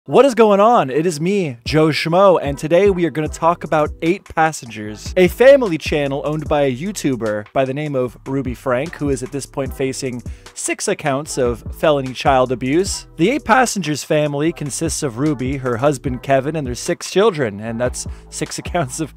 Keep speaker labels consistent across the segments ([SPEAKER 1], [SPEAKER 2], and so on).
[SPEAKER 1] What is going on? It is me, Mejoeshmoe, and today we are going to talk about 8 Passengers, a family channel owned by a YouTuber by the name of Ruby Franke, who is at this point facing 6 accounts of felony child abuse. The 8 Passengers family consists of Ruby, her husband Kevin, and their 6 children, and that's 6 accounts of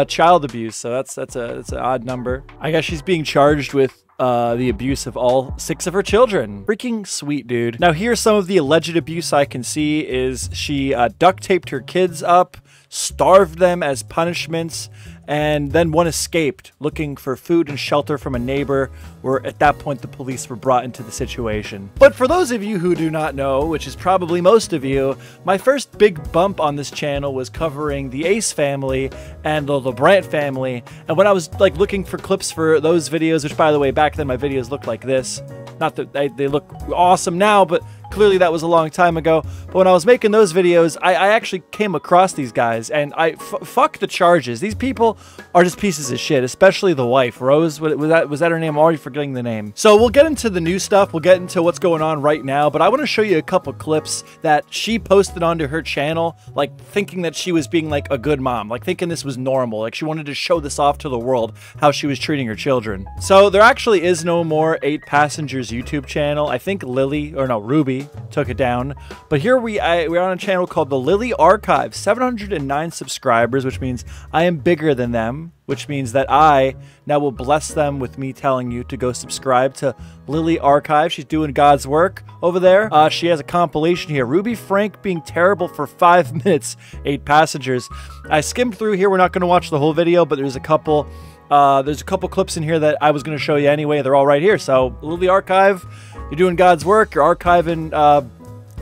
[SPEAKER 1] child abuse, so that's an odd number. I guess she's being charged with the abuse of all 6 of her children. Freaking sweet, dude. Now, here's some of the alleged abuse I can see is she duct taped her kids up, starved them as punishments, and then one escaped looking for food and shelter from a neighbor, where at that point the police were brought into the situation. But for those of you who do not know, which is probably most of you, my first big bump on this channel was covering the Ace family and the LeBrant family, and when I was like looking for clips for those videos, which by the way, back then my videos looked like this, not that they look awesome now, but clearly that was a long time ago. But when I was making those videos, I actually came across these guys, and fuck the charges. These people are just pieces of shit, especially the wife, Rose. Was that her name? I'm already forgetting the name. So we'll get into the new stuff. We'll get into what's going on right now, but I want to show you a couple clips that she posted onto her channel, like thinking that she was being like a good mom, like thinking this was normal, like she wanted to show this off to the world, how she was treating her children. So there actually is no more 8 Passengers YouTube channel. I think Ruby took it down, but here we're on a channel called the Lily Archive, 709 subscribers, which means I am bigger than them, which means that I now will bless them with me telling you to go subscribe to Lily Archive. She's doing God's work over there. She has a compilation here, Ruby Franke being terrible for 5 minutes, 8 Passengers. I skimmed through here. We're not going to watch the whole video, but there's a couple clips in here that I was going to show you anyway. They're all right here. So Lily Archive, you're doing God's work. You're archiving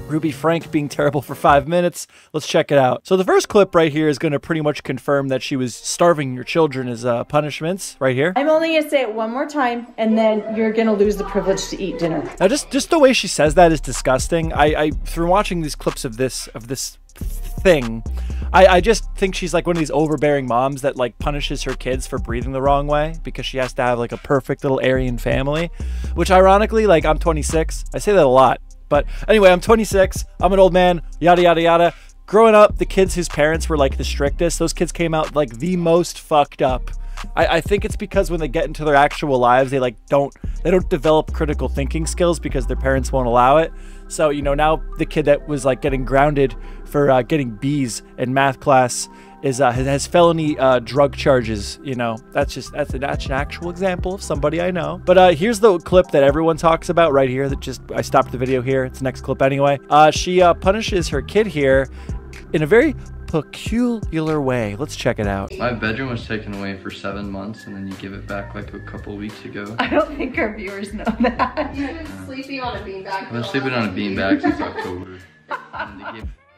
[SPEAKER 1] Ruby Franke being terrible for 5 minutes. Let's check it out. So the first clip right here is going to pretty much confirm that she was starving your children as punishments right here.
[SPEAKER 2] I'm only going to say it one more time, and then you're going to lose the privilege to eat dinner.
[SPEAKER 1] Now, just the way she says that is disgusting. I through watching these clips of this thing, I just think she's like one of these overbearing moms that like punishes her kids for breathing the wrong way because she has to have like a perfect little Aryan family, which ironically, like, I'm 26. I say that a lot. But anyway, I'm 26, I'm an old man, yada, yada, yada. Growing up, the kids whose parents were like the strictest, those kids came out like the most fucked up. I think it's because when they get into their actual lives, they don't develop critical thinking skills because their parents won't allow it. So, you know, now the kid that was like getting grounded for getting B's in math class has felony drug charges. You know, that's an actual example of somebody I know. But here's the clip that everyone talks about right here. I stopped the video here. It's the next clip anyway. She punishes her kid here in a very peculiar way. Let's check it out.
[SPEAKER 3] My bedroom was taken away for 7 months, and then you give it back like a couple weeks ago.
[SPEAKER 2] I don't think our viewers know that.
[SPEAKER 4] You've been sleeping on a beanbag.
[SPEAKER 3] I've been sleeping on a beanbag since October.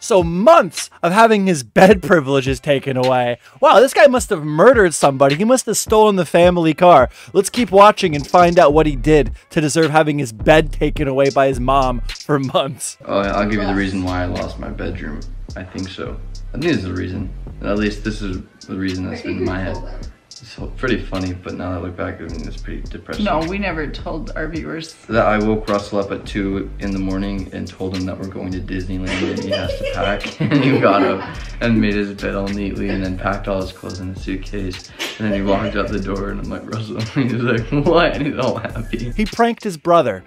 [SPEAKER 1] So months of having his bed privileges taken away. Wow, this guy must have murdered somebody. He must have stolen the family car. Let's keep watching and find out what he did to deserve having his bed taken away by his mom for months.
[SPEAKER 3] Oh, I'll give you the reason why I lost my bedroom. I think so. I think this is the reason. At least this is the reason that's been in my head. It's pretty funny, but now that I look back, I mean, it's pretty depressing.
[SPEAKER 2] No, we never told our viewers.
[SPEAKER 3] That I woke Russell up at 2 in the morning and told him that we're going to Disneyland and he has to pack. And he got up and made his bed all neatly and then packed all his clothes in a suitcase. And then he walked out the door and I'm like, Russell, and he's like, what? And he's all happy.
[SPEAKER 1] He pranked his brother.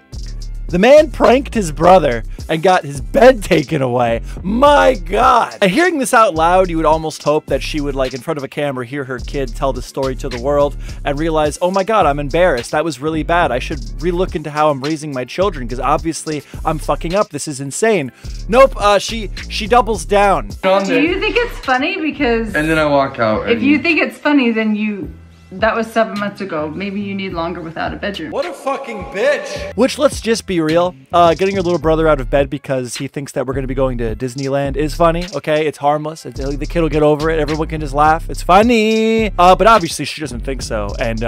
[SPEAKER 1] The man pranked his brother and got his bed taken away. My God. And hearing this out loud, you would almost hope that she would, like, in front of a camera, hear her kid tell the story to the world and realize, oh my God, I'm embarrassed. That was really bad. I should relook into how I'm raising my children because obviously I'm fucking up. This is insane. Nope, she doubles down.
[SPEAKER 2] Do you think it's funny? Because...
[SPEAKER 3] And then I walk out.
[SPEAKER 2] If you think it's funny, then that was 7 months ago. Maybe you need longer without a bedroom.
[SPEAKER 1] What a fucking bitch. Which, let's just be real, getting your little brother out of bed because he thinks that we're going to be going to Disneyland is funny, okay? It's harmless. The kid will get over it. Everyone can just laugh. It's funny. But obviously she doesn't think so. And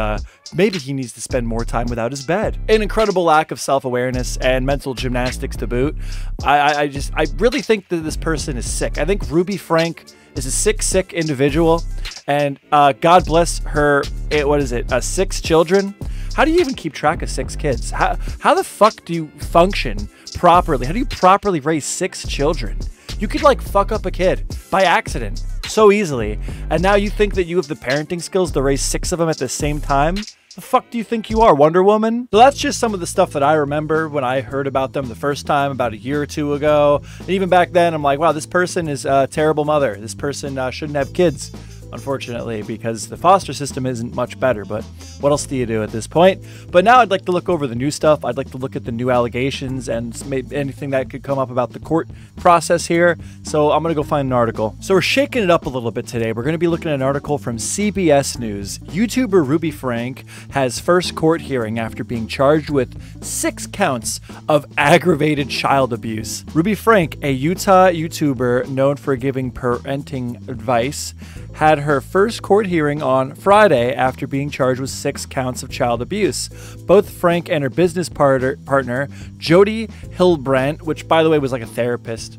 [SPEAKER 1] maybe he needs to spend more time without his bed. An incredible lack of self-awareness and mental gymnastics to boot. I really think that this person is sick. I think Ruby Franke is a sick individual, and God bless her, 6 children. How do you even keep track of 6 kids? How the fuck do you function properly? How do you properly raise 6 children? You could like fuck up a kid by accident so easily. And now you think that you have the parenting skills to raise 6 of them at the same time? The fuck do you think you are, Wonder Woman? So that's just some of the stuff that I remember when I heard about them the first time about a year or 2 ago. And even back then, I'm like, wow, this person is a terrible mother. This person shouldn't have kids, unfortunately, because the foster system isn't much better. But what else do you do at this point? But now I'd like to look over the new stuff. I'd like to look at the new allegations and maybe anything that could come up about the court process here. So I'm going to go find an article. So we're shaking it up a little bit today. We're going to be looking at an article from CBS News. YouTuber Ruby Franke has first court hearing after being charged with 6 counts of aggravated child abuse. Ruby Franke, a Utah YouTuber known for giving parenting advice, had her first court hearing on Friday after being charged with 6 counts of child abuse. Both Franke and her business partner, Jody Hildebrandt, which by the way was like a therapist.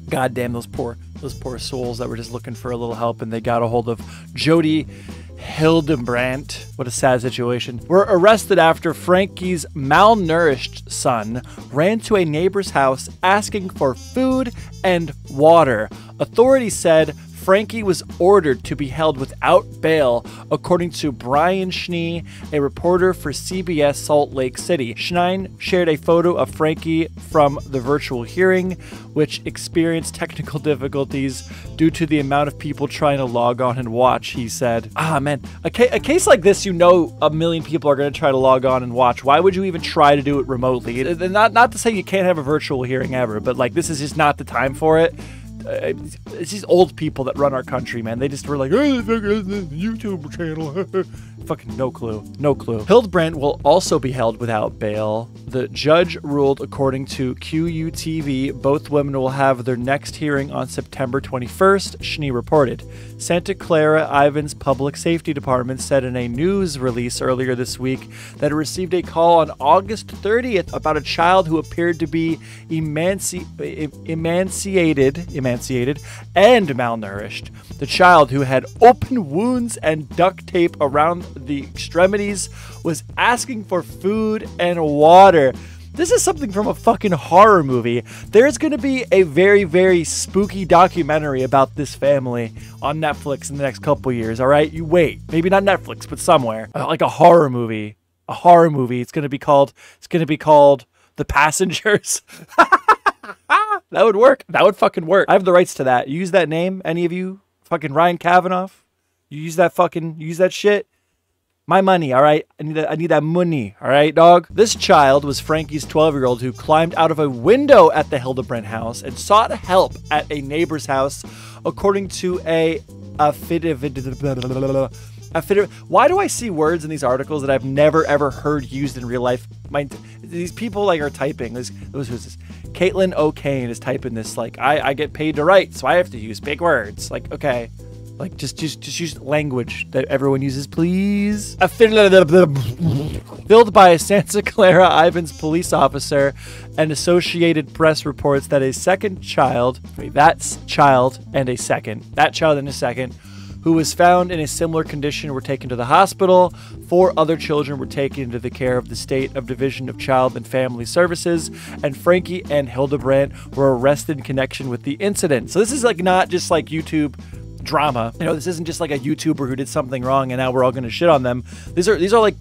[SPEAKER 1] God damn those poor souls that were just looking for a little help, and they got a hold of Jody Hildebrandt. What a sad situation. Were arrested after Franke's malnourished son ran to a neighbor's house asking for food and water. Authorities said Franke was ordered to be held without bail, according to Brian Schnee, a reporter for CBS Salt Lake City. Schnee shared a photo of Franke from the virtual hearing, which experienced technical difficulties due to the amount of people trying to log on and watch, he said. Ah, man, a case like this, you know a million people are going to try to log on and watch. Why would you even try to do it remotely? Not to say you can't have a virtual hearing ever, but like this is just not the time for it. It's these old people that run our country, man. They just were like, hey, YouTube channel. Fucking no clue. No clue. Hildebrandt will also be held without bail. The judge ruled, according to QUTV, both women will have their next hearing on September 21st, Schnee reported. Santa Clara Ivans Public Safety Department said in a news release earlier this week that it received a call on August 30th about a child who appeared to be emaciated and malnourished. The child, who had open wounds and duct tape around the extremities, was asking for food and water. This is something from a fucking horror movie. There's going to be a very, very spooky documentary about this family on Netflix in the next couple years, all right? You wait. Maybe not Netflix, but somewhere. Like a horror movie. A horror movie. It's going to be called The Passengers. That would work. That would fucking work. I have the rights to that. You use that name, any of you? Fucking Ryan Kavanaugh? You use that shit? My money, all right? I need that money, all right, dog? This child was Franke's 12-year-old who climbed out of a window at the Hildebrandt house and sought help at a neighbor's house, according to a affidavit. Why do I see words in these articles that I've never ever heard used in real life? These people like are typing. Who's this? Caitlin O'Kane is typing this. Like I get paid to write, so I have to use big words. Like okay, like just use language that everyone uses, please. Filled by a Santa Clara Ivans police officer, and Associated Press reports that a second child, that child and a second, who was found in a similar condition, were taken to the hospital. 4 other children were taken into the care of the State of Division of Child and Family Services, and Franke and Hildebrandt were arrested in connection with the incident. So this is like not just like YouTube drama. You know, this isn't just like a YouTuber who did something wrong and now we're all going to shit on them. These are like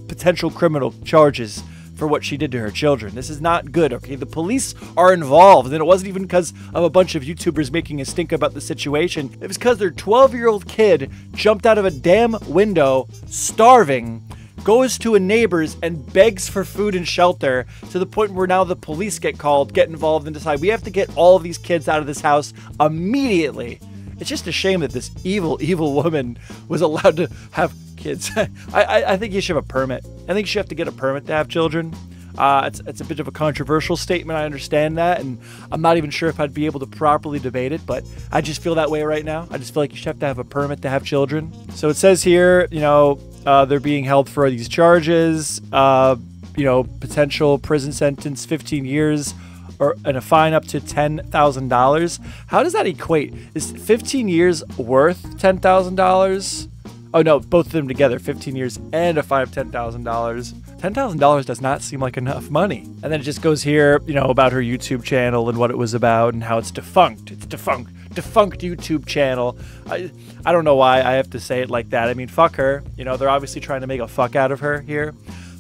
[SPEAKER 1] potential criminal charges for what she did to her children. This is not good, okay? The police are involved, and it wasn't even because of a bunch of YouTubers making a stink about the situation. It was because their 12-year-old kid jumped out of a damn window, starving, goes to a neighbor's and begs for food and shelter, to the point where now the police get involved and decide we have to get all of these kids out of this house immediately. It's just a shame that this evil, evil woman was allowed to have kids. I think you should have a permit. I think you should have to get a permit to have children. It's a bit of a controversial statement. I understand that, and I'm not even sure if I'd be able to properly debate it, but I just feel that way right now. I just feel like you should have to have a permit to have children. So it says here, you know, they're being held for these charges, you know, potential prison sentence, 15 years, and a fine up to $10,000. How does that equate? Is 15 years worth $10,000? Oh no, both of them together, 15 years and a fine of $10,000. $10,000 does not seem like enough money. And then it just goes here, you know, about her YouTube channel and what it was about and how it's defunct. It's defunct. Defunct YouTube channel. I don't know why I have to say it like that. I mean, fuck her. You know, they're obviously trying to make a fuck out of her here.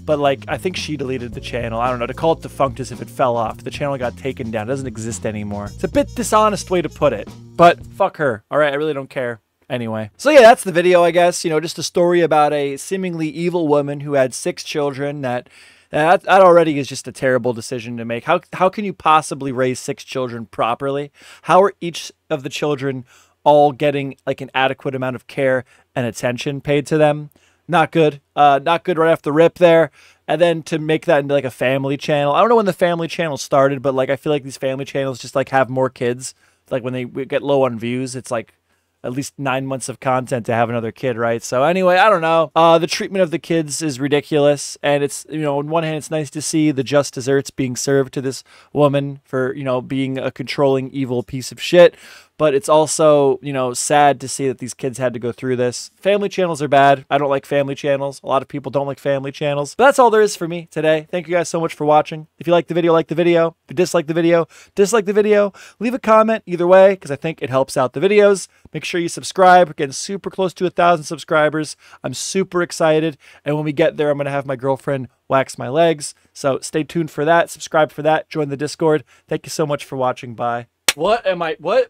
[SPEAKER 1] But, like, I think she deleted the channel. I don't know. To call it defunct as if it fell off. The channel got taken down. It doesn't exist anymore. It's a bit dishonest way to put it. But fuck her. All right, I really don't care. Anyway. So yeah, that's the video, I guess. You know, just a story about a seemingly evil woman who had 6 children. That already is just a terrible decision to make. How can you possibly raise 6 children properly? How are each of the children all getting, like, an adequate amount of care and attention paid to them? Not good. Not good right off the rip there. And then to make that into like a family channel. I don't know when the family channel started, but like I feel like these family channels just like have more kids. Like when they get low on views, it's like at least 9 months of content to have another kid, right? So anyway, I don't know. The treatment of the kids is ridiculous. And it's, you know, on one hand, it's nice to see the just desserts being served to this woman for, you know, being a controlling, evil piece of shit. But it's also, you know, sad to see that these kids had to go through this. Family channels are bad. I don't like family channels. A lot of people don't like family channels. But that's all there is for me today. Thank you guys so much for watching. If you like the video, like the video. If you dislike the video, dislike the video. Leave a comment either way, because I think it helps out the videos. Make sure you subscribe. We're getting super close to 1,000 subscribers. I'm super excited. And when we get there, I'm going to have my girlfriend wax my legs. So stay tuned for that. Subscribe for that. Join the Discord. Thank you so much for watching. Bye. What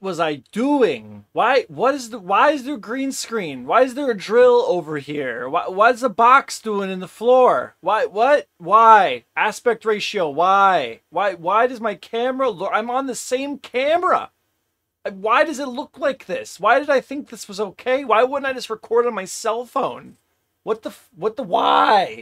[SPEAKER 1] was I doing? Why is there a green screen? Why is there a drill over here? What's the box doing in the floor? Why? Aspect ratio, why? Why does my camera look, I'm on the same camera. Why does it look like this? Why did I think this was okay? Why wouldn't I just record on my cell phone? Why?